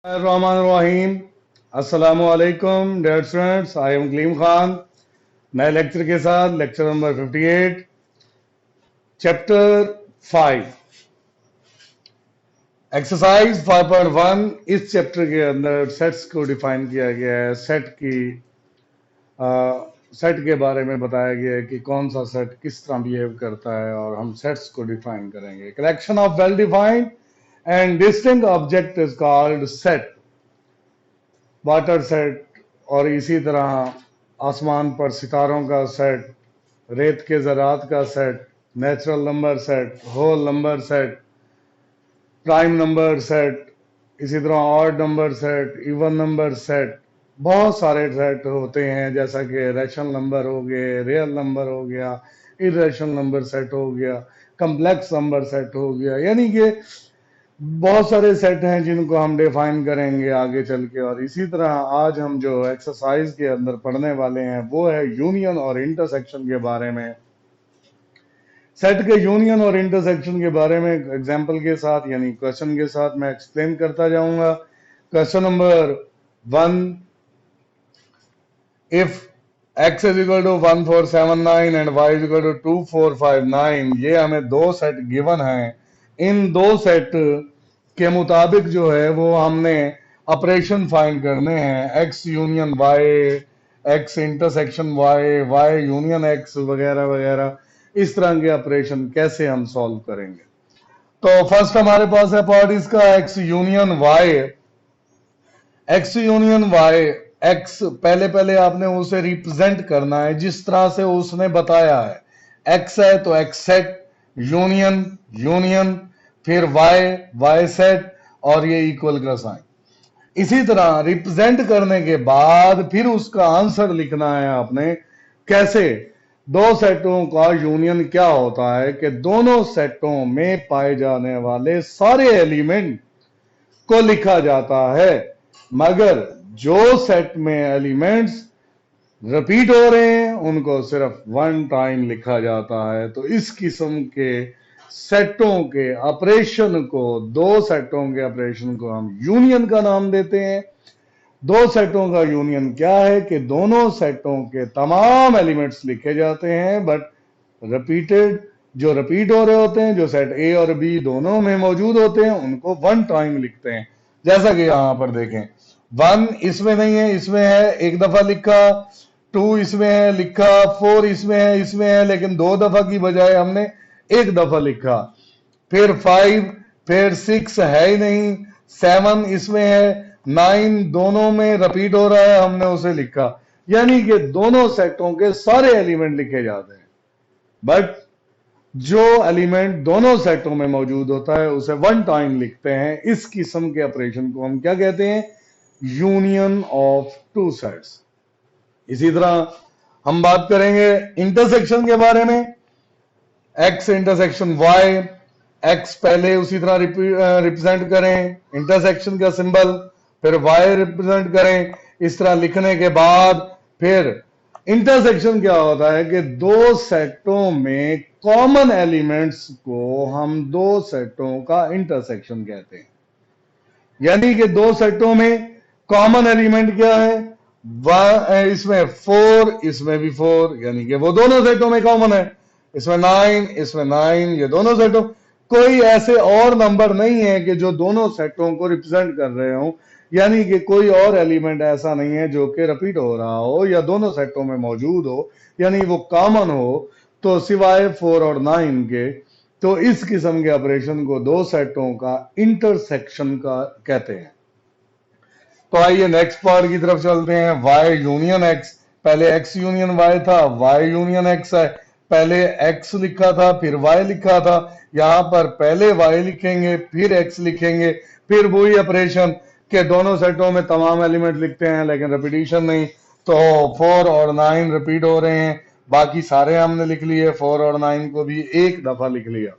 रहीम अस्सलामु अलैकुम dear students, I am Kalim Khan. नए लेक्चर के साथ लेक्चर नंबर 58 चैप्टर 5 एक्सरसाइज 5.1। इस चैप्टर के अंदर सेट्स को डिफाइन किया गया है। सेट के बारे में बताया गया है कि कौन सा सेट किस तरह बिहेव करता है और हम सेट्स को डिफाइन करेंगे। Collection of well defined and distinct object is called set, water set, और इसी तरह आसमान पर सितारों का सेट, रेत के ज़रात का set, natural number set, whole number set, prime number set, इसी तरह odd number set, even number set. बहुत सारे सेट होते हैं, जैसा कि रैशनल नंबर हो गए, रियल नंबर हो गया, इरेशनल नंबर सेट हो गया, कम्प्लेक्स नंबर सेट हो गया। यानी कि बहुत सारे सेट हैं जिनको हम डिफाइन करेंगे आगे चल के। और इसी तरह आज हम जो एक्सरसाइज के अंदर पढ़ने वाले हैं वो है यूनियन और इंटरसेक्शन के बारे में। सेट के यूनियन और इंटरसेक्शन के बारे में एग्जांपल के साथ यानी क्वेश्चन के साथ मैं एक्सप्लेन करता जाऊंगा। Question number 1, if x is equal to 1479 and y is equal to 2459, ये हमें दो सेट गिवन हैं। इन दो सेट के मुताबिक जो है वो हमने ऑपरेशन फाइंड करने हैं, x union y, x intersection y, y union x वगैरह वगैरह। इस तरह के ऑपरेशन कैसे हम सॉल्व करेंगे। तो फर्स्ट हमारे पास है पार्ट इसका x union y। x union y, x पहले आपने उसे रिप्रेजेंट करना है जिस तरह से उसने बताया है। x है तो x सेट, यूनियन यूनियन, फिर y सेट और ये इक्वल का साइन। इसी तरह रिप्रेजेंट करने के बाद फिर उसका आंसर लिखना है आपने। कैसे? दो सेटों का यूनियन क्या होता है कि दोनों सेटों में पाए जाने वाले सारे एलिमेंट को लिखा जाता है, मगर जो सेट में एलिमेंट्स रिपीट हो रहे हैं उनको सिर्फ वन टाइम लिखा जाता है। तो इस किस्म के सेटों के ऑपरेशन को, दो सेटों के ऑपरेशन को हम यूनियन का नाम देते हैं। दो सेटों का यूनियन क्या है कि दोनों सेटों के तमाम एलिमेंट्स लिखे जाते हैं, बट रिपीटेड, जो रिपीट हो रहे होते हैं, जो सेट ए और बी दोनों में मौजूद होते हैं, उनको वन टाइम लिखते हैं। जैसा कि यहां पर देखें, 1 इसमें नहीं है, इसमें है, एक दफा लिखा, 2 इसमें है लिखा, 4 इसमें है, लेकिन दो दफा की बजाय हमने एक दफा लिखा। फिर 5, फिर 6 है ही नहीं, 7 इसमें है, 9 दोनों में रिपीट हो रहा है, हमने उसे लिखा। यानी कि दोनों सेटों के सारे एलिमेंट लिखे जाते हैं, बट जो एलिमेंट दोनों सेटों में मौजूद होता है उसे वन टाइम लिखते हैं। इस किस्म के ऑपरेशन को हम क्या कहते हैं? Union of two sets. इसी तरह हम बात करेंगे इंटरसेक्शन के बारे में। x इंटरसेक्शन y, x पहले उसी तरह रिप्रेजेंट करें इंटरसेक्शन का सिंबल, फिर y रिप्रेजेंट करें। इस तरह लिखने के बाद फिर इंटरसेक्शन क्या होता है कि दो सेटों में कॉमन एलिमेंट्स को हम दो सेटों का इंटरसेक्शन कहते हैं। यानी कि दो सेटों में कॉमन एलिमेंट क्या है? इसमें 4, इसमें भी 4, यानी कि वो दोनों सेटों में कॉमन है। इसमें 9, इसमें 9, ये दोनों सेटों, कोई ऐसे और नंबर नहीं है कि जो दोनों सेटों को रिप्रेजेंट कर रहे हो। यानी कि कोई और एलिमेंट ऐसा नहीं है जो कि रिपीट हो रहा हो या दोनों सेटों में मौजूद हो, यानी वो कॉमन हो, तो सिवाय 4 और 9 के। तो इस किस्म के ऑपरेशन को दो सेटों का इंटरसेक्शन का कहते हैं। तो आइए नेक्स्ट पार्ट की तरफ चलते हैं। y यूनियन x, पहले x यूनियन y था, y यूनियन x है। पहले x लिखा था, फिर y लिखा था। यहां पर पहले y लिखेंगे, फिर x लिखेंगे, फिर वही ऑपरेशन के दोनों सेटों में तमाम एलिमेंट लिखते हैं, लेकिन रिपीटिशन नहीं। तो 4 और 9 रिपीट हो रहे हैं, बाकी सारे हमने लिख लिए, 4 और 9 को भी एक दफा लिख लिया।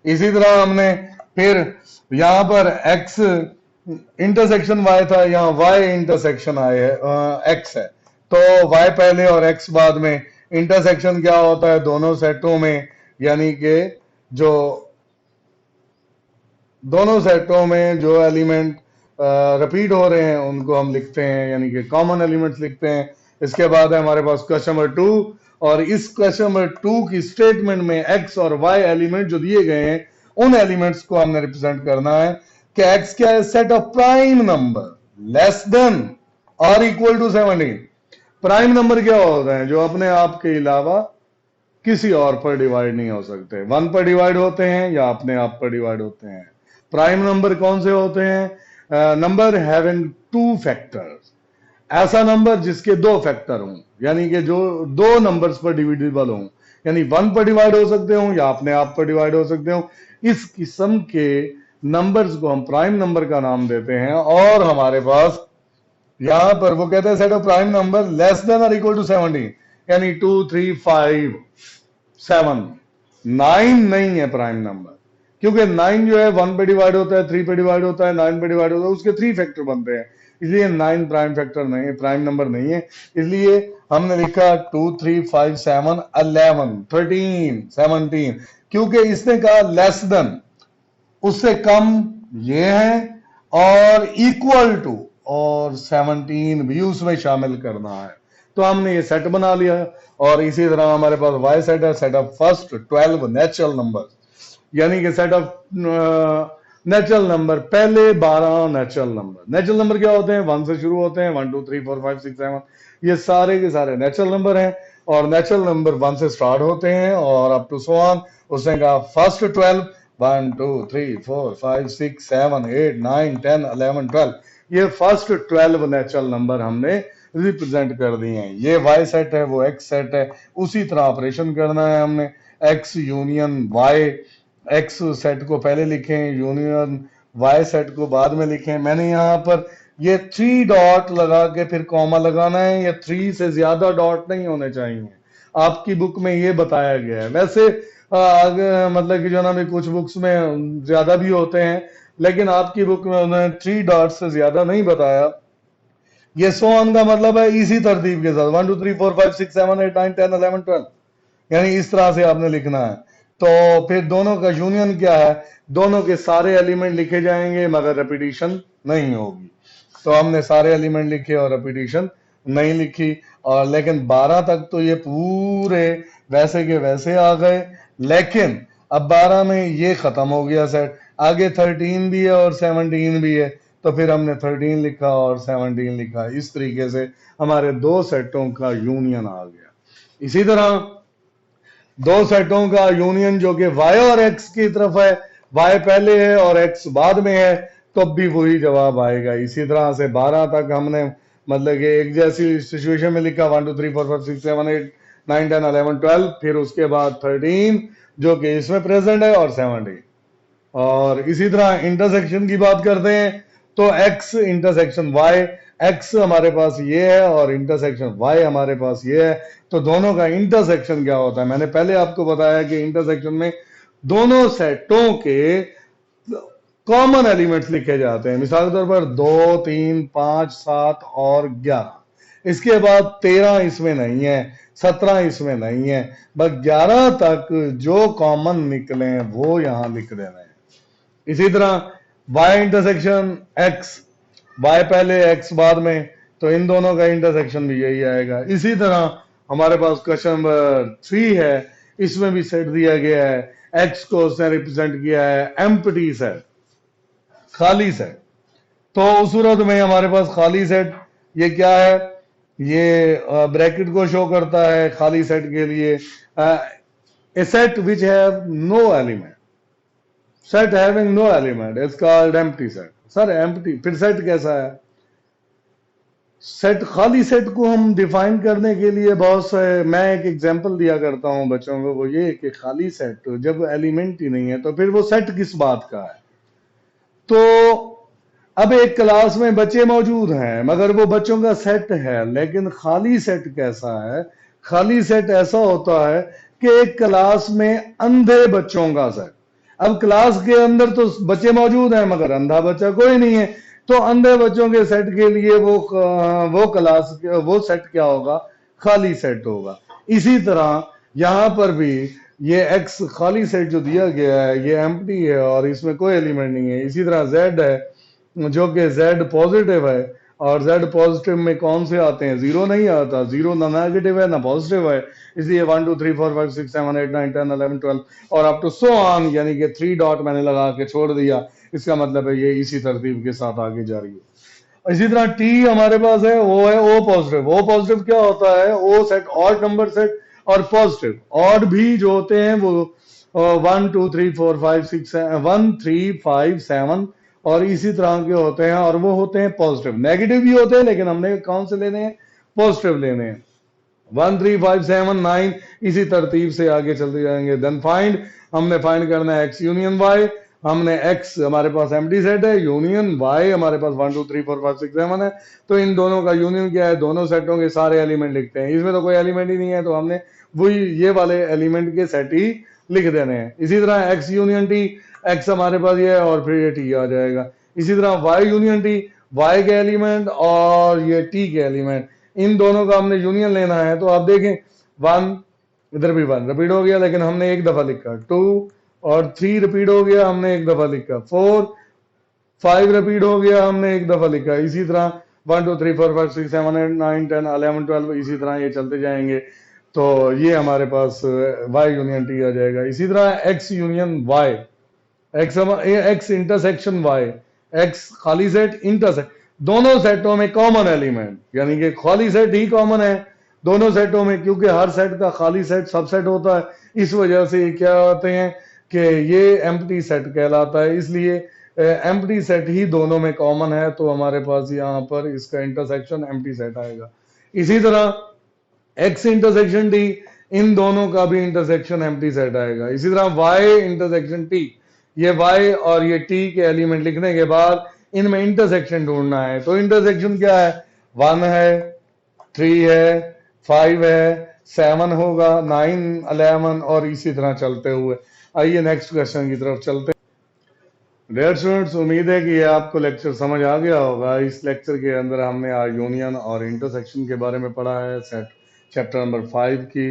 इसी तरह हमने फिर यहां पर x इंटरसेक्शन y था, यहाँ y इंटरसेक्शन x है, तो y पहले और x बाद में। इंटरसेक्शन क्या होता है? दोनों सेटों में, यानी कि जो दोनों सेटों में जो एलिमेंट रिपीट हो रहे हैं उनको हम लिखते हैं, यानी कि कॉमन एलिमेंट्स लिखते हैं। इसके बाद है हमारे पास क्वेश्चन नंबर 2, और इस क्वेश्चन नंबर 2 की स्टेटमेंट में एक्स और वाई एलिमेंट जो दिए गए हैं उन एलिमेंट्स को हमने रिप्रेजेंट करना है कि एक्स क्या है, set of prime number less than और इक्वल टू 17। प्राइम नंबर क्या होता है, जो अपने आप के अलावा किसी और पर डिवाइड नहीं हो सकते, 1 पर डिवाइड होते हैं या अपने आप पर डिवाइड होते हैं। प्राइम नंबर कौन से होते हैं, नंबर हैविंग 2 फैक्टर्स, ऐसा नंबर जिसके 2 फैक्टर हों, यानी कि जो 2 नंबर्स पर डिविजिबल हों, यानी 1 पर डिवाइड हो सकते हो या अपने आप पर डिवाइड हो सकते हो। इस किस्म के नंबर्स को हम प्राइम नंबर का नाम देते हैं। और हमारे पास यहां पर वो कहते हैं set of prime number less than और इक्वल टू 17, यानी 2 3 5 7 9 नहीं है प्राइम नंबर, क्योंकि 9 जो है 1 पे डिवाइड होता है, 3 पे डिवाइड होता है, 9 पे डिवाइड होता है, उसके 3 फैक्टर बनते हैं, इसलिए 9 प्राइम फैक्टर नहीं है, प्राइम नंबर नहीं है। इसलिए हमने लिखा 2 3 5 7 11 13 17, क्योंकि इसने कहा लेस देन, उससे कम ये है, और इक्वल टू और 17 भी उसमें शामिल करना है। तो हमने ये सेट बना लिया। और इसी तरह हमारे पास वाई सेट है, set of first 12 natural number, यानी कि सेट ऑफ नेचुरल नंबर, पहले 12 नेचुरल नंबर। नेचुरल नंबर क्या होते हैं, 1 से शुरू होते हैं, 1 2 3 4 5 6 7, ये सारे के सारे नेचुरल नंबर हैं। और नेचुरल नंबर 1 से स्टार्ट होते हैं और अप टू सो ऑन। उसने कहा फर्स्ट 12, 1 2 3 4 5 6 7 8 9 10 11 12, ये फर्स्ट 12 नेचुरल नंबर हमने रिप्रेजेंट कर दिए हैं। ये वाई सेट है, वो एक्स सेट है, उसी तरह ऑपरेशन करना है हमने। X union Y, X set को पहले लिखें, यूनियन वाई सेट को बाद में लिखें। मैंने यहाँ पर ये 3 डॉट लगा के फिर कॉमा लगाना है, या 3 से ज्यादा डॉट नहीं होने चाहिए, आपकी बुक में ये बताया गया है। वैसे मतलब कि जो ना कुछ बुक्स में ज्यादा भी होते हैं, लेकिन आपकी बुक में उन्होंने 3 डॉट से ज्यादा नहीं बताया। ये सो ऑन का मतलब है इसी तरतीब के साथ 1 2 3 4 5 6 7 8 9 10 11 12, यानी इस तरह से आपने लिखना है। तो फिर दोनों का यूनियन क्या है, दोनों के सारे एलिमेंट लिखे जाएंगे मगर रेपिटेशन नहीं होगी। तो हमने सारे एलिमेंट लिखे और रेपिटेशन नहीं लिखी। और लेकिन 12 तक तो ये पूरे वैसे के वैसे आ गए, लेकिन अब 12 में ये खत्म हो गया सेट, आगे 13 भी है और 17 भी है, तो फिर हमने 13 लिखा और 17 लिखा। इस तरीके से हमारे 2 सेटों का यूनियन आ गया। इसी तरह 2 सेटों का यूनियन जो कि y और x की तरफ है, y पहले है और x बाद में है, तो भी वही जवाब आएगा। इसी तरह से 12 तक हमने मतलब कि एक जैसी सिचुएशन में लिखा 1 2 3 4 5 6 7 8 9 10 11 12, फिर उसके बाद 13 जो कि इसमें प्रेजेंट है और 17। और इसी तरह इंटरसेक्शन की बात करते हैं तो x इंटरसेक्शन y, x हमारे पास ये है और इंटरसेक्शन y हमारे पास ये है। तो दोनों का इंटरसेक्शन क्या होता है, मैंने पहले आपको बताया कि इंटरसेक्शन में दोनों सेटों के कॉमन एलिमेंट्स लिखे जाते हैं। मिसाल के तौर पर 2 3 5 7 और 11, इसके बाद 13 इसमें नहीं है, 17 इसमें नहीं है, बस 11 तक जो कॉमन निकले वो यहां लिख देना है। इसी तरह y इंटरसेक्शन x, y पहले x बाद में, तो इन दोनों का इंटरसेक्शन भी यही आएगा। इसी तरह हमारे पास क्वेश्चन नंबर 3 है, इसमें भी सेट दिया गया है, x को उसने रिप्रेजेंट किया है एम्प्टी सेट, खाली सेट। तो उस सूरत में हमारे पास खाली सेट ये क्या है, ये ब्रैकेट को शो करता है खाली सेट के लिए, a set which have no element, set having no element is called empty set. Sir empty, फिर सेट कैसा है, सेट खाली सेट को हम डिफाइन करने के लिए बहुत से, मैं एक एग्जांपल दिया करता हूं बच्चों को, वो ये कि खाली सेट जब एलिमेंट ही नहीं है तो फिर वो सेट किस बात का है। तो अब एक क्लास में बच्चे मौजूद हैं मगर वो बच्चों का सेट है, लेकिन खाली सेट कैसा है, खाली सेट ऐसा होता है कि एक क्लास में अंधे बच्चों का सेट। अब क्लास के अंदर तो बच्चे मौजूद हैं मगर अंधा बच्चा कोई नहीं है, तो अंधे बच्चों के सेट के लिए वो क्लास, वो सेट क्या होगा, खाली सेट होगा। इसी तरह यहां पर भी ये x खाली सेट जो दिया गया है ये एम्प्टी है और इसमें कोई एलिमेंट नहीं है। इसी तरह z है, जो कि Z पॉजिटिव है, और Z पॉजिटिव में कौन से आते हैं, जीरो नहीं आता, जीरो ना नेगेटिव है ना पॉजिटिव है, इसलिए 1 2 3 4 5 6 7 8 9 10 11 12 और अप टू सो ऑन, यानी कि 3 डॉट मैंने लगा के छोड़ दिया, इसका मतलब है ये इसी तरतीब के साथ आगे जा रही है। इसी तरह T हमारे पास है, वो है O पॉजिटिव। O पॉजिटिव क्या होता है, O set odd number set और पॉजिटिव, ऑड भी जो होते हैं वो 1 2 3 4 5 6 1 3 5 7 और इसी तरह के होते हैं, और वो होते हैं पॉजिटिव। नेगेटिव भी होते हैं लेकिन हमने कौन से लेने हैं, पॉजिटिव लेने हैं। 1 3 5 7 9 इसी तरतीब से आगे चलते जाएंगे। देन फाइंड, हमने फाइंड करना है x यूनियन y। हमने x हमारे पास एम्प्टी सेट है, यूनियन y हमारे पास 1 2 3 4 5 6 7 है, तो इन दोनों का यूनियन क्या है, दोनों सेटों के सारे एलिमेंट लिखते हैं। इसमें तो कोई एलिमेंट ही नहीं है, तो हमने वही ये वाले एलिमेंट के सेट ही लिख देने हैं। इसी तरह x यूनियन t, x हमारे पास ये है और फिर ये t आ जाएगा। इसी तरह y यूनियन t, y के एलिमेंट और ये t के एलिमेंट, इन दोनों का हमने यूनियन लेना है। तो आप देखें 1, इधर भी 1 रिपीट हो गया लेकिन हमने एक दफा लिखा, 2 और 3 रिपीट हो गया, हमने एक दफा लिखा, 4 5 रिपीट हो गया, हमने एक दफा लिखा। इसी तरह 1 2 3 4 5 6 7 8 9 10 11 12 इसी तरह ये चलते जाएंगे। तो ये हमारे पास y यूनियन t आ जाएगा। इसी तरह x union y, x intersection y, x खाली सेट इंटरसेक्ट, दोनों सेटों में कॉमन एलिमेंट, यानी कि खाली सेट ही कॉमन है दोनों सेटों में, क्योंकि हर सेट का खाली सेट सबसेट होता है। इस वजह से क्या होते हैं कि ये एम्प्टी सेट कहलाता है, इसलिए एम्प्टी सेट ही दोनों में कॉमन है, तो हमारे पास यहाँ पर इसका इंटरसेक्शन एम्प्टी सेट आएगा। इसी तरह x इंटरसेक्शन t, इन दोनों का भी इंटरसेक्शन एम्प्टी सेट आएगा। इसी तरह y इंटरसेक्शन t, ये y और ये t के एलिमेंट लिखने के बाद इनमें इंटरसेक्शन ढूंढना है। तो इंटरसेक्शन क्या है, 1 है, 3 है, 5 है, 7 होगा, 9 11 और इसी तरह चलते हुए। आइए नेक्स्ट क्वेश्चन की तरफ चलते हैं। डियर स्टूडेंट्स, उम्मीद है कि ये आपको लेक्चर समझ आ गया होगा। इस लेक्चर के अंदर हमने आज यूनियन और इंटरसेक्शन के बारे में पढ़ा है। सेट चैप्टर नंबर 5 की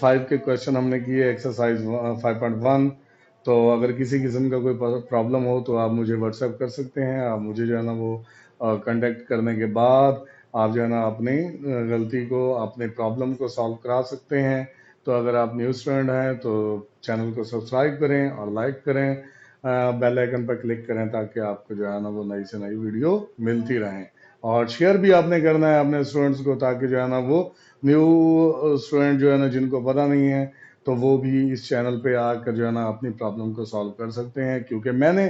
5 के क्वेश्चन हमने किए, एक्सरसाइज 5.1। तो अगर किसी किस्म का कोई प्रॉब्लम हो तो आप मुझे व्हाट्सएप कर सकते हैं। आप मुझे जो है ना वो कांटेक्ट करने के बाद आप जो है ना अपनी गलती को, अपने प्रॉब्लम को सॉल्व करा सकते हैं। तो अगर आप न्यू स्टूडेंट हैं तो चैनल को सब्सक्राइब करें और लाइक करें, बेल आइकन पर क्लिक करें ताकि आपको जो है ना वो नई से नई वीडियो मिलती रहें। और शेयर भी आपने करना है अपने स्टूडेंट्स को, ताकि जो है ना वो न्यू स्टूडेंट जो है ना जिनको पता नहीं है तो वो भी इस चैनल पे आकर जो है ना अपनी प्रॉब्लम को सॉल्व कर सकते हैं। क्योंकि मैंने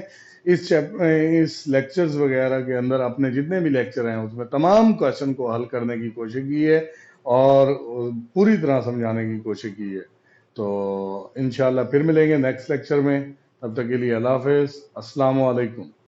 इस लेक्चर्स वगैरह के अंदर अपने जितने भी लेक्चर हैं उसमें तमाम क्वेश्चन को हल करने की कोशिश की है और पूरी तरह समझाने की कोशिश की है। तो इंशाल्लाह फिर मिलेंगे नेक्स्ट लेक्चर में, तब तक के लिए अल्लाह हाफिज़, अस्सलाम वालेकुम।